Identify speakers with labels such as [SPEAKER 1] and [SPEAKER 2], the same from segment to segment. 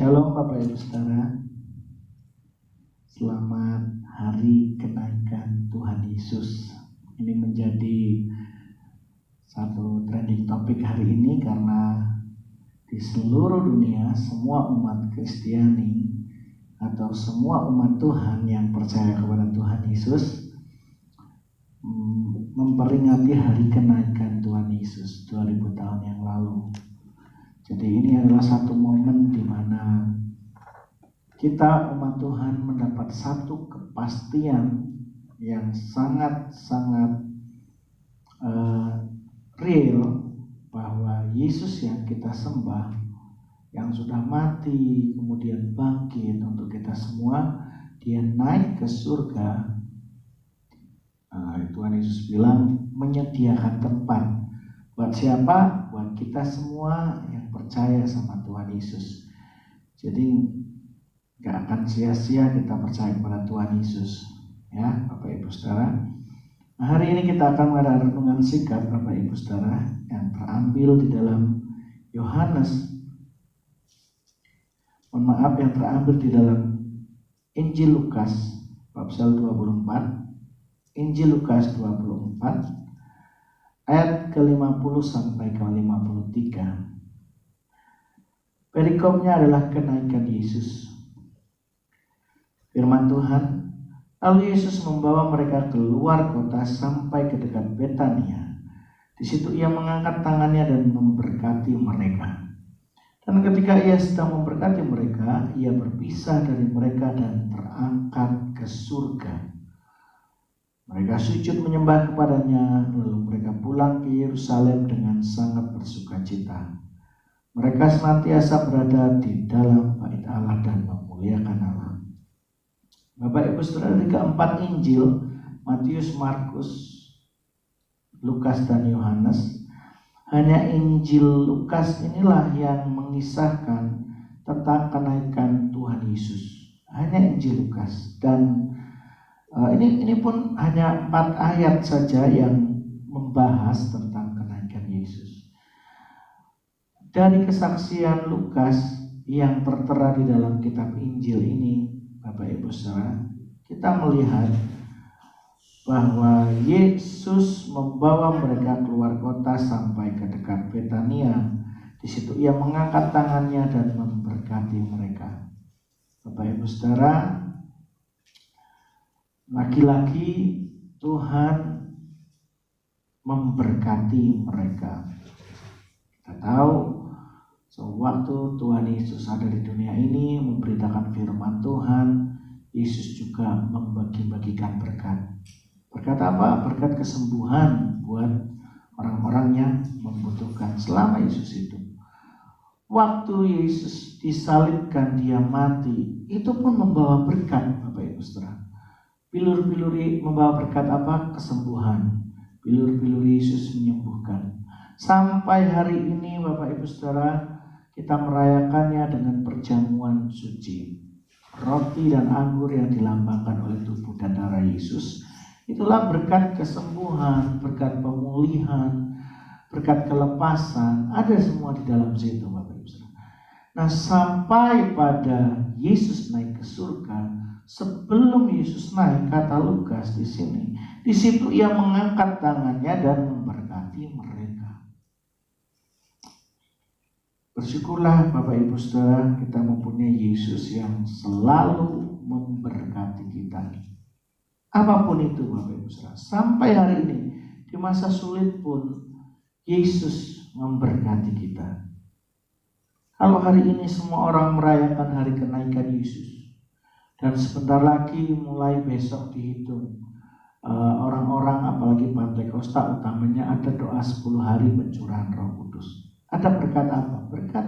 [SPEAKER 1] Shalom Bapak Ibu Saudara. Selamat hari kenaikan Tuhan Yesus. Ini menjadi satu trending topik hari ini karena di seluruh dunia semua umat Kristiani atau semua umat Tuhan yang percaya kepada Tuhan Yesus memperingati hari kenaikan Tuhan Yesus 2000 tahun yang lalu. Jadi ini adalah satu momen di mana kita umat Tuhan mendapat satu kepastian yang sangat-sangat real bahwa Yesus yang kita sembah, yang sudah mati kemudian bangkit untuk kita semua, dia naik ke surga. Tuhan Yesus bilang menyediakan tempat buat siapa? Buat kita semua yang percaya sama Tuhan Yesus. Jadi gak akan sia-sia kita percaya kepada Tuhan Yesus, ya Bapak Ibu Saudara. Nah, hari ini kita akan mengadakan renungan singkat Bapak Ibu Saudara yang terambil di dalam yang terambil di dalam Injil Lukas pasal 24. Injil Lukas 24 ayat ke-50 sampai ke-53. Perikopnya adalah kenaikan Yesus. Firman Tuhan, lalu Yesus membawa mereka keluar kota sampai ke dekat Betania. Di situ ia mengangkat tangannya dan memberkati mereka. Dan ketika ia sedang memberkati mereka, ia berpisah dari mereka dan terangkat ke surga. Mereka sujud menyembah kepadanya, lalu mereka pulang ke Yerusalem dengan sangat bersukacita. Mereka senantiasa berada di dalam bait Allah dan memuliakan Allah. Bapak Ibu Saudara, di keempat Injil, Matius, Markus, Lukas, dan Yohanes, hanya Injil Lukas inilah yang mengisahkan tentang kenaikan Tuhan Yesus. Hanya Injil Lukas, dan ini pun hanya 4 ayat saja yang membahas tentang kenaikan Yesus. Dari kesaksian Lukas yang tertera di dalam kitab Injil ini, Bapak Ibu Saudara, kita melihat bahwa Yesus membawa mereka keluar kota sampai ke dekat Betania. Di situ ia mengangkat tangannya dan memberkati mereka. Bapak Ibu Saudara, lagi-lagi Tuhan memberkati mereka. Kita tahu sewaktu Tuhan Yesus ada di dunia ini memberitakan firman Tuhan, Yesus juga membagi-bagikan berkat. Berkat apa? Berkat kesembuhan buat orang-orang yang membutuhkan selama Yesus hidup. Waktu Yesus disalibkan, dia mati, itu pun membawa berkat, Bapak Ibu Saudara. Bilur-biluri membawa berkat apa? Kesembuhan. Bilur-biluri Yesus menyembuhkan. Sampai hari ini Bapak Ibu Saudara, kita merayakannya dengan perjamuan suci. Roti dan anggur yang dilambangkan oleh tubuh dan darah Yesus, itulah berkat kesembuhan, berkat pemulihan, berkat kelepasan. Ada semua di dalam situ Bapak Ibu Saudara. Nah, sampai pada Yesus naik ke surga, sebelum Yesus naik, kata Lukas di sini, di situ ia mengangkat tangannya dan memberkati mereka. Bersyukurlah Bapak Ibu Saudara, kita mempunyai Yesus yang selalu memberkati kita. Apapun itu Bapak Ibu Saudara, sampai hari ini di masa sulit pun Yesus memberkati kita. Kalau hari ini semua orang merayakan hari kenaikan Yesus, dan sebentar lagi mulai besok dihitung orang-orang apalagi Pentakosta utamanya ada doa 10 hari pencurahan Roh Kudus. Ada berkat apa? Berkat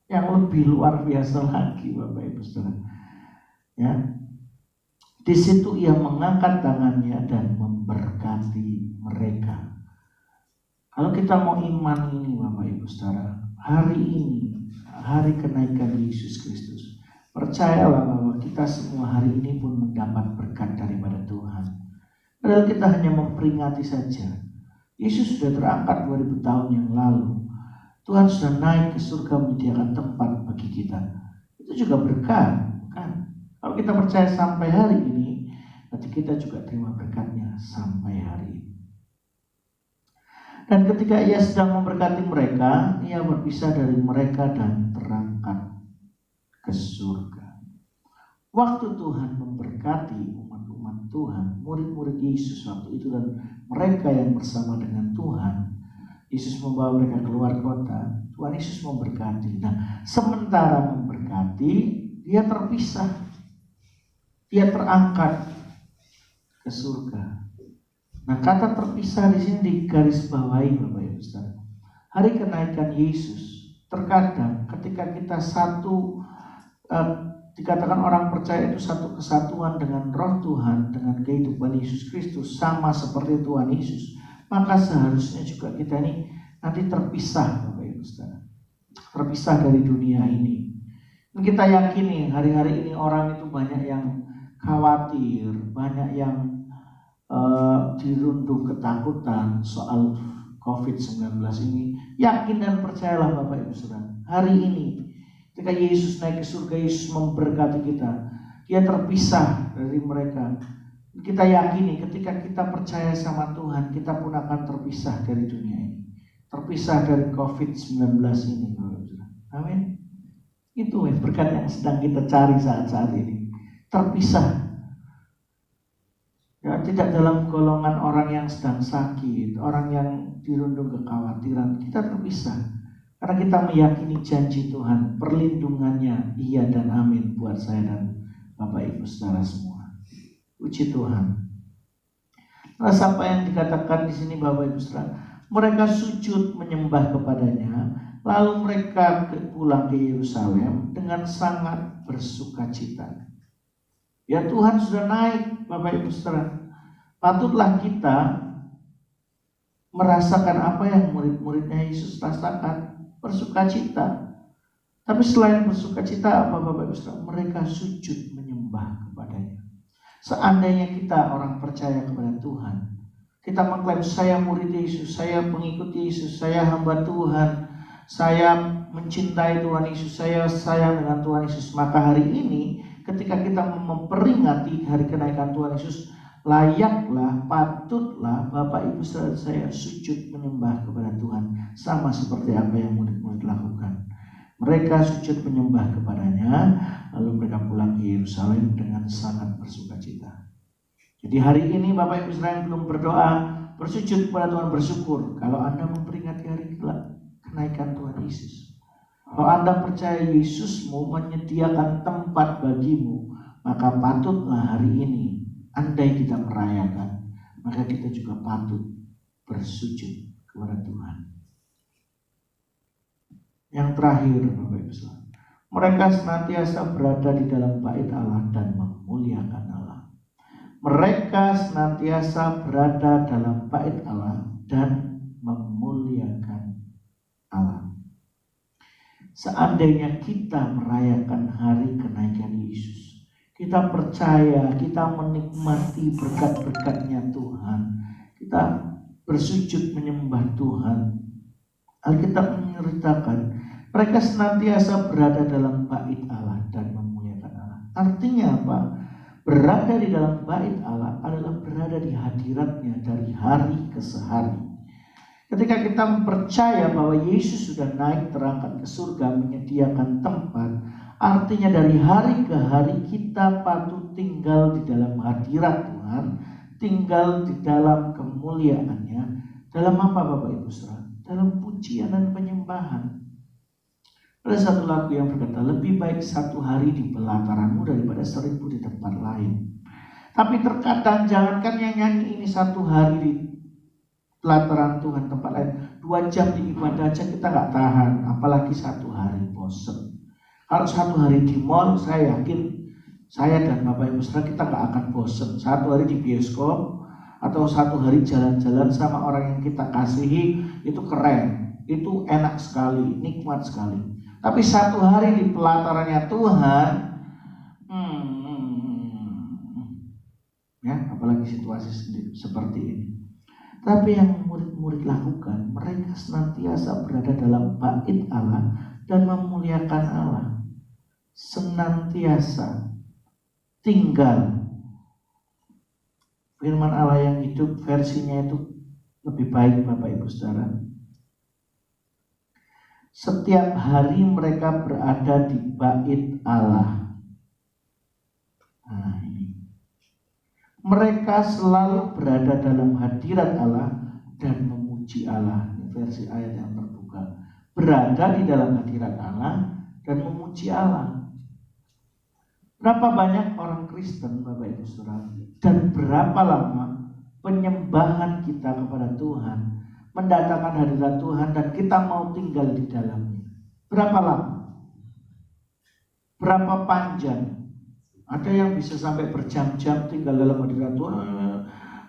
[SPEAKER 1] yang lebih luar biasa lagi Bapak Ibu Saudara. Ya. Di situ ia mengangkat tangannya dan memberkati mereka. Kalau kita mau iman ini Bapak Ibu Saudara, hari ini hari kenaikan Yesus Kristus, percayalah bahwa kita semua hari ini pun mendapat berkat daripada Tuhan. Padahal kita hanya memperingati saja. Yesus sudah terangkat 2000 tahun yang lalu. Tuhan sudah naik ke surga menyediakan tempat bagi kita. itu juga berkat, kan? Kalau kita percaya sampai hari ini, nanti kita juga terima berkatnya sampai hari ini. Dan ketika ia sedang memberkati mereka, ia berpisah dari mereka dan terangkat ke surga. Waktu Tuhan memberkati umat-umat Tuhan, murid-murid Yesus waktu itu dan mereka yang bersama dengan Tuhan, Yesus membawa mereka keluar kota, Tuhan Yesus memberkati. Nah, sementara memberkati, dia terpisah, dia terangkat ke surga. Nah, kata terpisah di sini digarisbawahi Bapak Ibu Saudara. Hari kenaikan Yesus, terkadang ketika kita dikatakan orang percaya itu satu kesatuan dengan Roh Tuhan, dengan kehidupan Yesus Kristus sama seperti Tuhan Yesus, maka seharusnya juga kita ini nanti terpisah Bapak Ibu Saudara, terpisah dari dunia ini. Dan kita yakini hari-hari ini orang itu banyak yang khawatir, banyak yang dirundung ketakutan soal COVID-19 ini. Yakin dan percayalah Bapak Ibu Saudara, hari ini ketika Yesus naik ke surga, Yesus memberkati kita, dia terpisah dari mereka. Kita yakini ketika kita percaya sama Tuhan, kita pun akan terpisah dari dunia ini, terpisah dari COVID-19 ini Bapak Ibu Saudara. Amin. Itu berkat yang sedang kita cari saat-saat ini, terpisah. Ya, tidak dalam golongan orang yang sedang sakit, orang yang dirundung kekhawatiran. Kita terpisah karena kita meyakini janji Tuhan, perlindungannya iya dan amin buat saya dan Bapak Ibu Saudara semua. Puji Tuhan. Nah, apa yang dikatakan di sini Bapak Ibu Saudara, mereka sujud menyembah kepadanya, lalu mereka pulang ke Yerusalem dengan sangat bersukacita. Ya, Tuhan sudah naik Bapak Ibu Saudara. Patutlah kita merasakan apa yang murid-muridnya Yesus rasakan, bersukacita. Tapi selain bersukacita apa Bapak Ibu Saudara? Mereka sujud menyembah kepadanya. Seandainya kita orang percaya kepada Tuhan, kita mengklaim saya murid Yesus, saya pengikut Yesus, saya hamba Tuhan, saya mencintai Tuhan Yesus, saya sayang dengan Tuhan Yesus, maka hari ini ketika kita memperingati hari kenaikan Tuhan Yesus, layaklah, patutlah Bapak Ibu Saudara saya sujud menyembah kepada Tuhan, sama seperti apa yang murid-murid lakukan. Mereka sujud menyembah kepadanya, lalu mereka pulang ke Yerusalem dengan sangat bersukacita. Jadi hari ini Bapak Ibu Saudara yang belum berdoa, bersujud kepada Tuhan, bersyukur kalau Anda memperingati hari kenaikan Tuhan Yesus. Kalau Anda percaya Yesusmu menyediakan tempat bagimu, maka patutlah hari ini, andai kita merayakan, maka kita juga patut bersujud kepada Tuhan. Yang terakhir Bapak Ibu Saudara, mereka senantiasa berada di dalam bait Allah dan memuliakan Allah. Mereka senantiasa berada dalam bait Allah dan memuliakan Allah. Seandainya kita merayakan hari kenaikan Yesus, kita percaya, kita menikmati berkat-berkatnya Tuhan, kita bersujud menyembah Tuhan, Alkitab menceritakan mereka senantiasa berada dalam bait Allah dan memuliakan Allah. Artinya apa? Berada di dalam bait Allah adalah berada di hadiratnya dari hari ke hari. Ketika kita percaya bahwa Yesus sudah naik terangkat ke surga menyediakan tempat, artinya dari hari ke hari kita patut tinggal di dalam hadirat Tuhan, tinggal di dalam kemuliaannya. Dalam apa Bapak Ibu Saudara? Dalam pujian dan penyembahan. Ada satu lagu yang berkata, lebih baik satu hari di pelataranmu daripada 1000 di tempat lain. Tapi terkadang jangankan yang nyanyi ini satu hari di pelataran Tuhan tempat lain, 2 jam di ibadah aja kita gak tahan, apalagi satu hari, bosen. Kalau satu hari di mall, saya yakin saya dan Bapak Ibu Saudara kita gak akan bosen. Satu hari di bioskop atau satu hari jalan-jalan sama orang yang kita kasihi, itu keren, itu enak sekali, nikmat sekali. Tapi satu hari di pelatarannya Tuhan, ya, apalagi situasi seperti ini. Tapi yang murid-murid lakukan, mereka senantiasa berada dalam bait Allah dan memuliakan Allah. senantiasa tinggal. Firman Allah yang hidup versinya itu lebih baik, Bapak Ibu Saudara. Setiap hari mereka berada di bait Allah. Nah, ini. Mereka selalu berada dalam hadirat Allah dan memuji Allah. Ini versi ayat yang terbuka. Berada di dalam hadirat Allah dan memuji Allah. Berapa banyak orang Kristen, Bapak Ibu Saudara, dan berapa lama penyembahan kita kepada Tuhan, mendatangkan hadirat Tuhan dan kita mau tinggal di dalamnya. Berapa lama? Berapa panjang? Ada yang bisa sampai berjam-jam tinggal dalam hadirat Tuhan,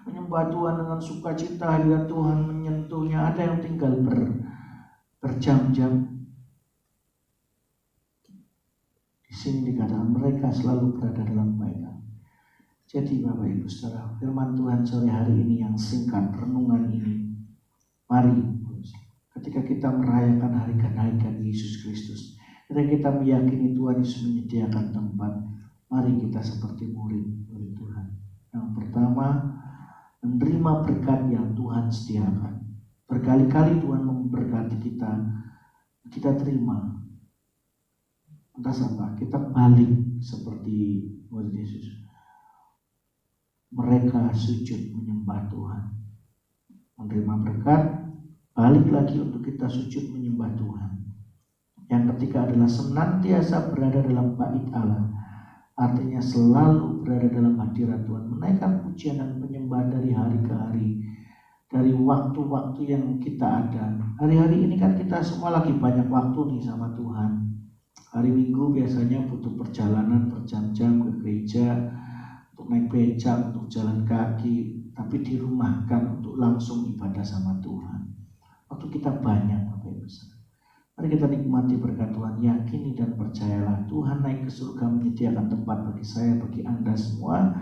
[SPEAKER 1] menyembah Tuhan dengan sukacita, hadirat Tuhan menyentuhnya. Ada yang tinggal berjam-jam. Di sini dikatakan mereka selalu berada dalam bait Allah. Jadi Bapak Ibu Saudara, firman Tuhan sore hari ini yang singkat, renungan ini. Mari, ketika kita merayakan hari kenaikan Yesus Kristus, ketika kita meyakini Tuhan Yesus menyediakan tempat, mari kita seperti murid-murid Tuhan. Yang pertama, menerima berkat yang Tuhan sediakan. Berkali-kali Tuhan memberkati kita terima. Entah apa, kita balik seperti murid Yesus. Mereka sujud menyembah Tuhan. Menerima berkat, balik lagi untuk kita sujud menyembah Tuhan. Yang ketiga adalah senantiasa berada dalam bait Allah. Artinya selalu berada dalam hadirat Tuhan. Menaikkan pujian dan penyembahan dari hari ke hari. Dari waktu-waktu yang kita ada. Hari-hari ini kan kita semua lagi banyak waktu nih sama Tuhan. Hari Minggu biasanya butuh perjalanan berjam-jam ke gereja, untuk naik becak, untuk jalan kaki, tapi dirumahkan untuk langsung ibadah sama Tuhan. Waktu kita banyak, Bapak Ibu Saudara. Mari kita nikmati berkat Tuhan, yakini dan percayalah Tuhan naik ke surga menyediakan tempat bagi saya, bagi Anda semua.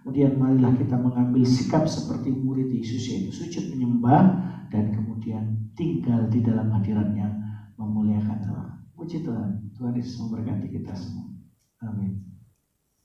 [SPEAKER 1] Kemudian marilah kita mengambil sikap seperti murid Yesus, yaitu sujud menyembah dan kemudian tinggal di dalam hadirat-Nya memuliakan Allah. Puji Tuhan, Tuhan Yesus memberkati kita semua. Amin.